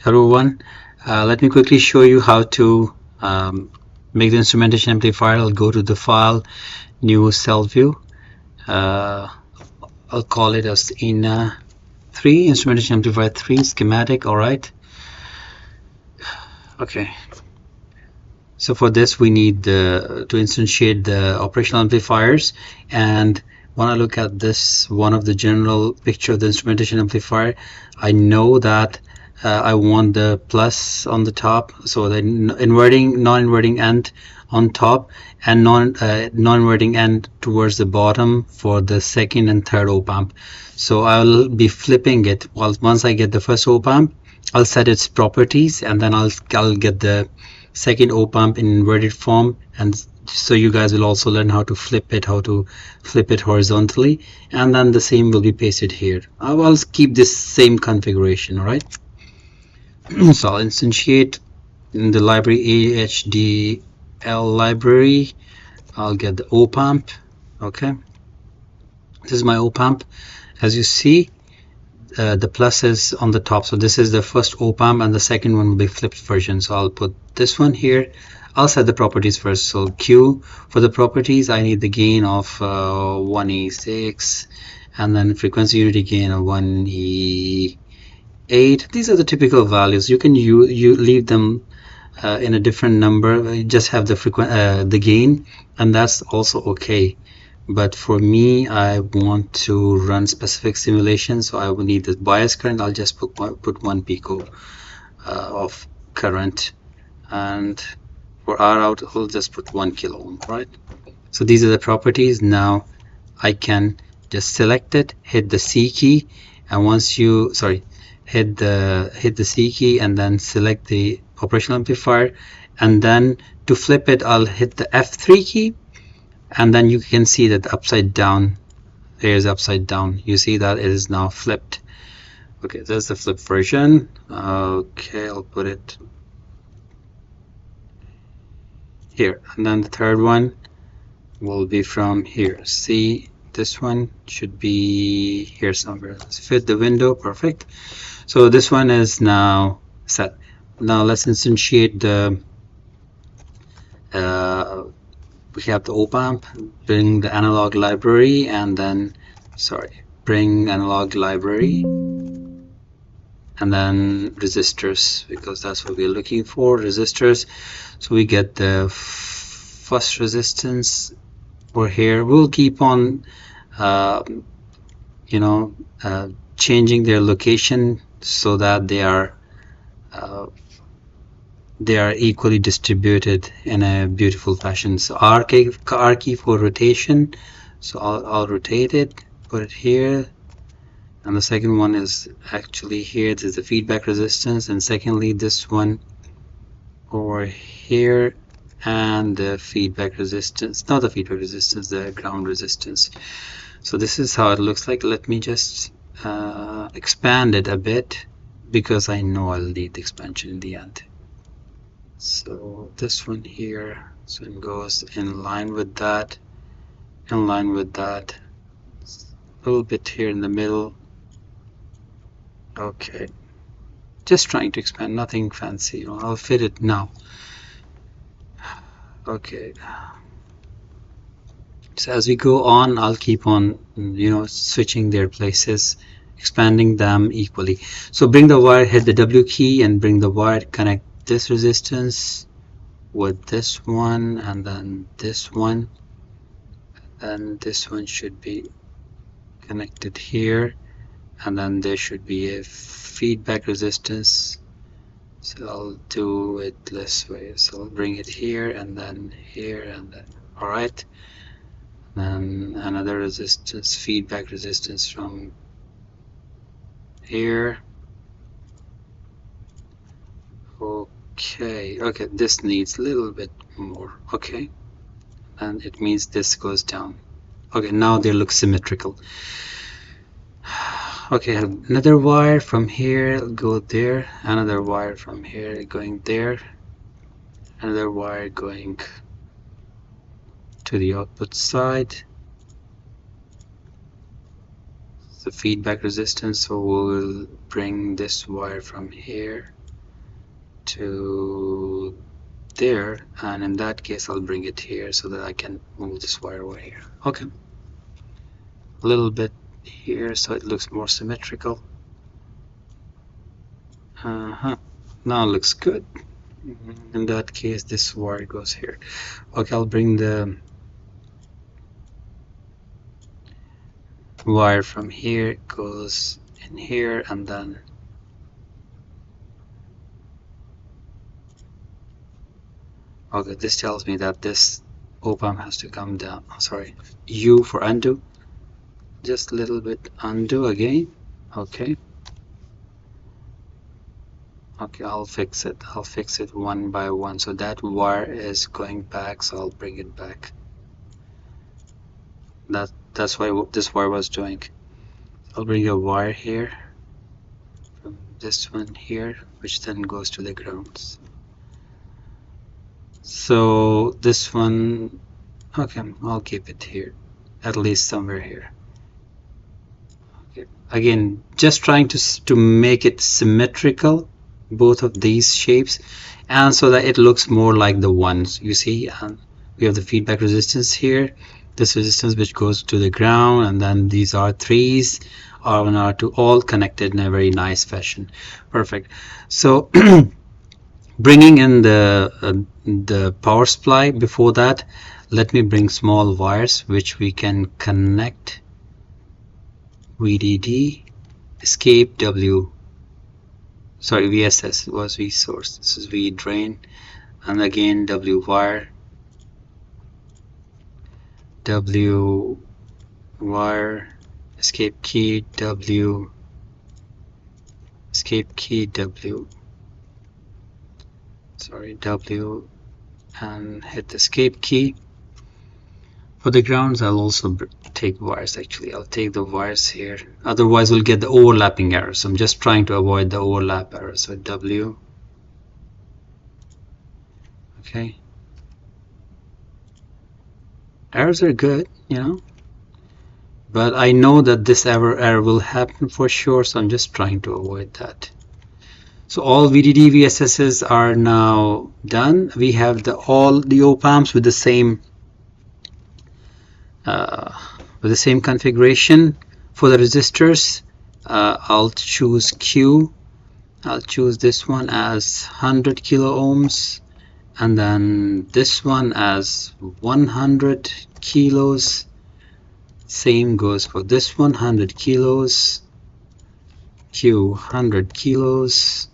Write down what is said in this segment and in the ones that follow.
everyone. Let me quickly show you how to make the instrumentation amplifier. I'll go to the file, new cell view. I'll call it as in 3 instrumentation amplifier 3 schematic. All right. Okay. So for this we need to instantiate the operational amplifiers, and when I look at this, one of the general picture of the instrumentation amplifier, I know that I want the plus on the top, so the non-inverting end on top, and non-inverting end towards the bottom for the second and third op-amp. So I'll be flipping it. Well, once I get the first op-amp, I'll set its properties, and then I'll get the second op-amp in inverted form, and so you guys will also learn how to flip it horizontally, and then the same will be pasted here. I'll keep this same configuration. All right. So I'll instantiate in the library AHDL library. I'll get the op-amp. Okay, this is my op-amp. As you see, the plus is on the top, so this is the first op-amp, and the second one will be flipped version. So I'll put this one here. I'll set the properties first. So Q for the properties, I need the gain of 1E6, and then frequency unity gain of 1E8. These are the typical values. You can you leave them in a different number. You just have the gain, and that's also okay. But for me, I want to run specific simulations, so I will need the bias current. I'll just put 1 pico of current, and for R out, I'll just put 1 kilo ohm, right? So these are the properties. Now I can just select it, hit the C key, and once you hit the C key, and then select the operational amplifier, and then to flip it, I'll hit the F3 key. And then you can see that upside down, there's upside down. You see that it is now flipped. Okay, there's the flip version. Okay, I'll put it here. And then the third one will be from here. See, this one should be here somewhere. Let's fit the window. Perfect. So this one is now set. Now let's instantiate the we have the op-amp, bring the analog library, and then bring analog library, and then resistors, because that's what we're looking for, resistors. So we get the first resistance over here. We'll keep on changing their location so that they are equally distributed in a beautiful fashion. So R key for rotation. So I'll rotate it, put it here, and the second one is actually here. This is the feedback resistance, and secondly this one over here, and the feedback resistance, not the feedback resistance, the ground resistance. So this is how it looks like. Let me just expand it a bit, because I know I'll need the expansion in the end. So this one here, so it goes in line with that, a little bit here in the middle. Okay, just trying to expand, nothing fancy. I'll fit it now. Okay, so as we go on, I'll keep on switching their places, expanding them equally. So bring the wire, hit the W key, and bring the wire, connect this resistance with this one, and then this one, and this one should be connected here, and then there should be a feedback resistance. So I'll do it this way. So I'll bring it here, and then here, and then all right, then another resistance, feedback resistance from here. Okay, this needs a little bit more. Okay, and it means this goes down. Okay, now they look symmetrical. Okay, I have another wire from here, go there, another wire from here going there, another wire going to the output side. The feedback resistance, so we'll bring this wire from here to there, and in that case I'll bring it here so that I can move this wire over here. Okay, a little bit here so it looks more symmetrical. Now it looks good. In that case this wire goes here. Okay, I'll bring the wire from here, it goes in here, and then okay, this tells me that this op-amp has to come down. Sorry, U for undo, just a little bit undo again. Okay, I'll fix it one by one. So that wire is going back, so I'll bring it back. That's what this wire was doing. I'll bring a wire here from this one here, which then goes to the grounds. So this one, okay, I'll keep it here, at least somewhere here. Okay, again, just trying to make it symmetrical, both of these shapes, and so that it looks more like the ones you see. And we have the feedback resistance here, this resistance which goes to the ground, and then these R3s, R1, R2, all connected in a very nice fashion. Perfect. So bringing in the power supply, before that let me bring small wires which we can connect. VDD, escape W, sorry, VSS was V source, this is V drain, and again W wire, W wire, escape key W, escape key W, sorry, W, and hit the escape key. For the grounds I'll also take wires. Actually I'll take the wires here, otherwise we'll get the overlapping error, so I'm just trying to avoid the overlap error. So W, okay, errors are good, you know, but I know that this error will happen for sure, so I'm just trying to avoid that. So all VDD VSSs are now done. We have all the op-amps with the same configuration. For the resistors, I'll choose Q. I'll choose this one as 100 kilo ohms, and then this one as 100 kilos. Same goes for this one, 100 kilos. Q 100 kilos.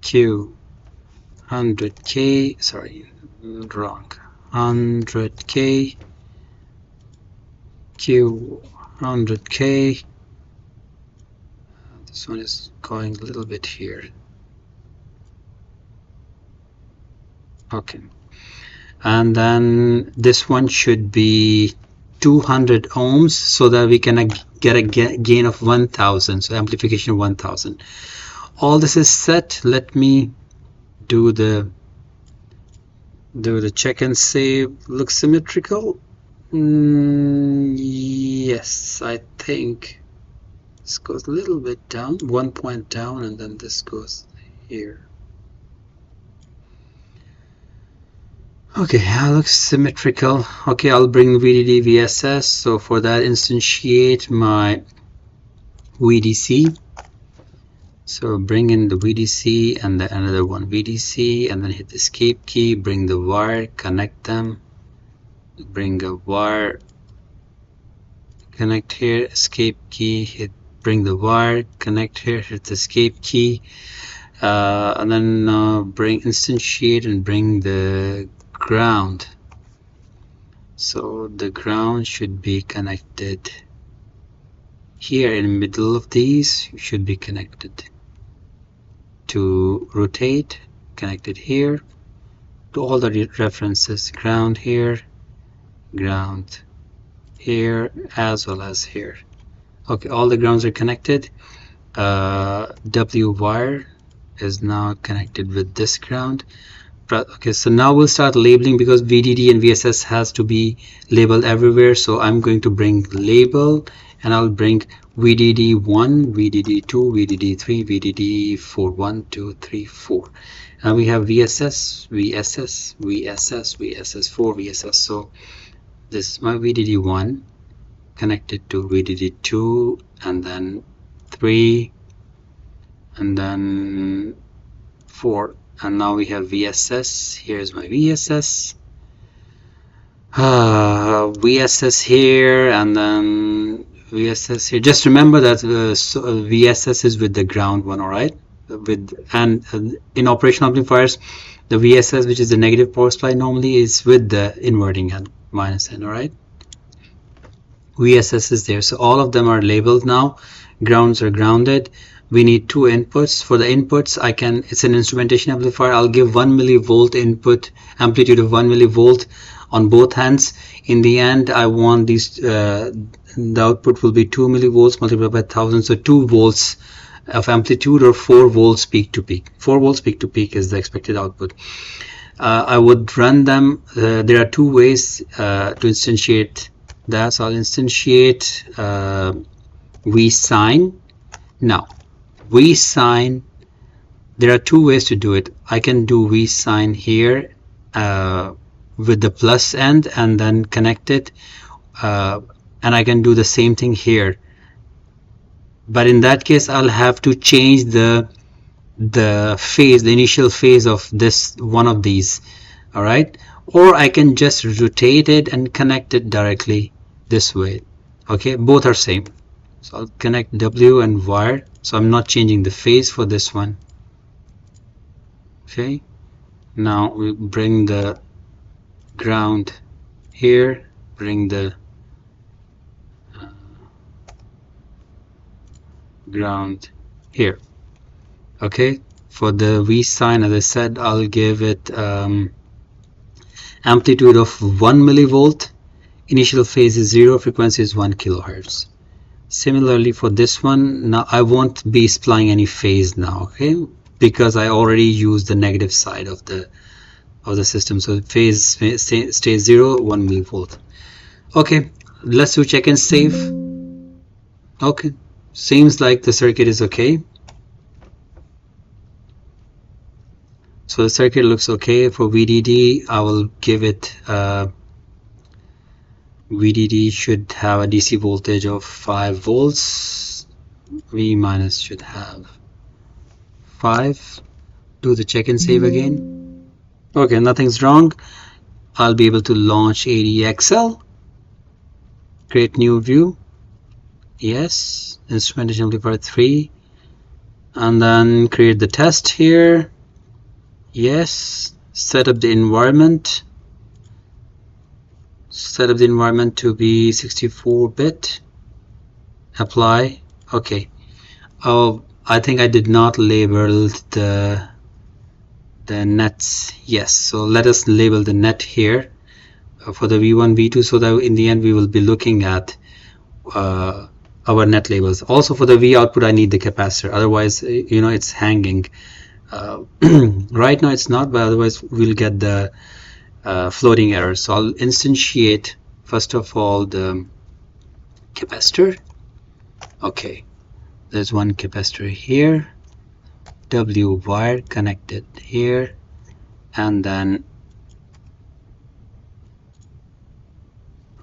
Q 100K, sorry, wrong, 100K, Q 100K. This one is going a little bit here. Okay, and then this one should be 200 ohms, so that we can get a gain of 1000, so amplification of 1000. All this is set. Let me do the check and save. Looks symmetrical. Yes, I think this goes a little bit down, 1 point down, and then this goes here. Okay, that looks symmetrical. Okay, I'll bring VDD VSS. So for that, instantiate my VDC. So bring in the VDC and the another one VDC, and then hit the escape key, bring the wire, connect them, bring a wire, connect here, escape key, bring the wire, connect here, hit the escape key, and then bring instantiate and bring the ground. So the ground should be connected here in the middle of these, should be connected. To rotate, connected here to all the references, ground here, ground here, as well as here. Okay, all the grounds are connected. W wire is now connected with this ground. Okay, so now we'll start labeling, because VDD and VSS has to be labeled everywhere. So I'm going to bring label and I'll bring VDD1, VDD2, VDD3, VDD4, 1, 2, 3, 4. And we have VSS, VSS, VSS, VSS4, VSS. So this is my VDD1 connected to VDD2, and then 3, and then 4. And now we have VSS. Here's my VSS. VSS here, and then VSS here. Just remember that VSS is with the ground one, all right? In operational amplifiers, the VSS, which is the negative power supply, normally is with the inverting end, minus end, all right? VSS is there, so all of them are labeled now. Grounds are grounded. We need two inputs. For the inputs, it's an instrumentation amplifier. I'll give 1 millivolt input, amplitude of 1 millivolt on both hands. In the end, I want these, the output will be 2 millivolts multiplied by 1000, so 2 volts of amplitude, or 4 volts peak to peak. 4 volts peak to peak is the expected output. I would run them. There are two ways to instantiate that. So I'll instantiate VSine. Now, VSine, there are two ways to do it. I can do VSine here with the plus end and then connect it, and I can do the same thing here, but in that case I'll have to change the phase, the initial phase of this one of these, all right? Or I can just rotate it and connect it directly this way. Okay, both are same. So I'll connect W and wire, so I'm not changing the phase for this one. Okay, now we bring the ground here, bring the ground here. Okay, for the VSine, as I said, I'll give it amplitude of 1 millivolt, initial phase is 0, frequency is 1 kilohertz. Similarly for this one, now I won't be supplying any phase now, okay, because I already used the negative side of the system. So phase stays 0, 1 millivolt. Okay, let's do check and save. Okay, seems like the circuit is okay. So the circuit looks okay. For VDD, I will give it VDD should have a DC voltage of 5 volts. V minus should have 5. Do the check and save again. Okay, nothing's wrong. I'll be able to launch ADXL. Create new view. Yes. Instrumentation amplifier 3. And then create the test here. Yes. Set up the environment. Set up the environment to be 64-bit. Apply. Okay. Oh, I think I did not label the nets. Yes, so let us label the net here for the V1, V2, so that in the end we will be looking at our net labels. Also for the V output, I need the capacitor, otherwise it's hanging. Right now it's not, but otherwise we'll get the floating error. So I'll instantiate first of all the capacitor. Okay, there's one capacitor here, W wire connected here, and then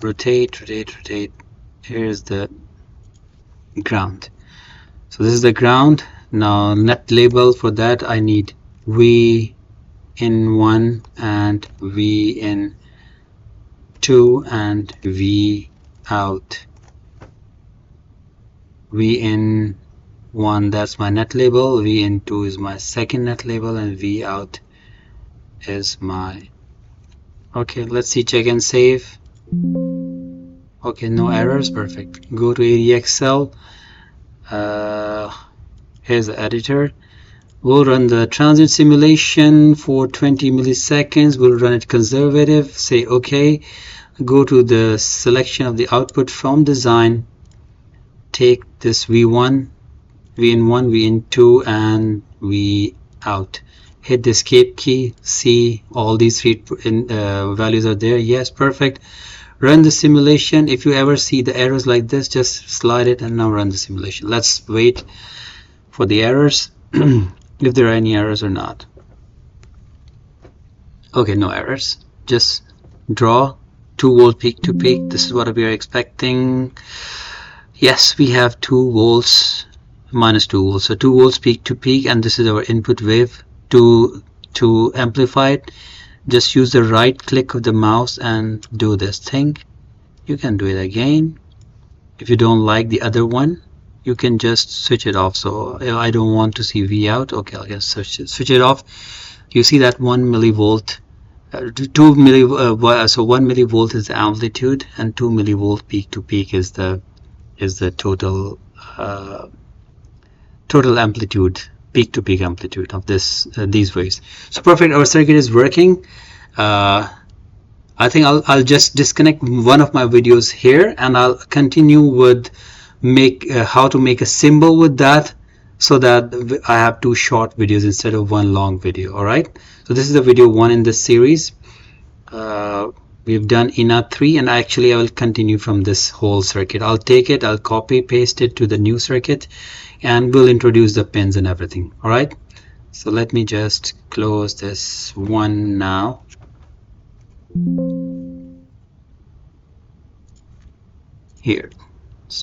rotate. Here's the ground. So this is the ground. Now net label for that, I need V in 1 and V in 2 and V out. V in 1, that's my net label, V in 2 is my second net label, and V out is my... Okay, let's see, check and save. Okay, no errors, perfect. Go to ADXL. Here's the editor. We'll run the transient simulation for 20 milliseconds. We'll run it conservative, say OK. Go to the selection of the output from design. Take this V1, V in 1, V in 2, and V out. Hit the escape key. See all these three values are there. Yes, perfect. run the simulation. If you ever see the errors like this, just slide it and now run the simulation. Let's wait for the errors if there are any errors or not. Okay, no errors. Just draw 2 volt peak to peak. This is what we are expecting. Yes, we have 2 volts, minus 2 volts, so 2 volts peak to peak, and this is our input wave. To amplify it, just use the right click of the mouse and do this thing. You can do it again. If you don't like the other one, you can just switch it off. So I don't want to see V out. Okay, I'll just switch it off. You see that 1 millivolt, 2 milli, so 1 millivolt is the amplitude, and 2 millivolt peak to peak is the total total amplitude, peak to peak amplitude of this these waves. So perfect, our circuit is working. I think I'll just disconnect one of my videos here, and I'll continue with how to make a symbol with that, so that I have 2 short videos instead of 1 long video. All right, so this is the video 1 in this series. We've done ENA 3, and I will continue from this whole circuit. I'll take it, I'll copy paste it to the new circuit, and we'll introduce the pins and everything. All right, so let me just close this one now. Here.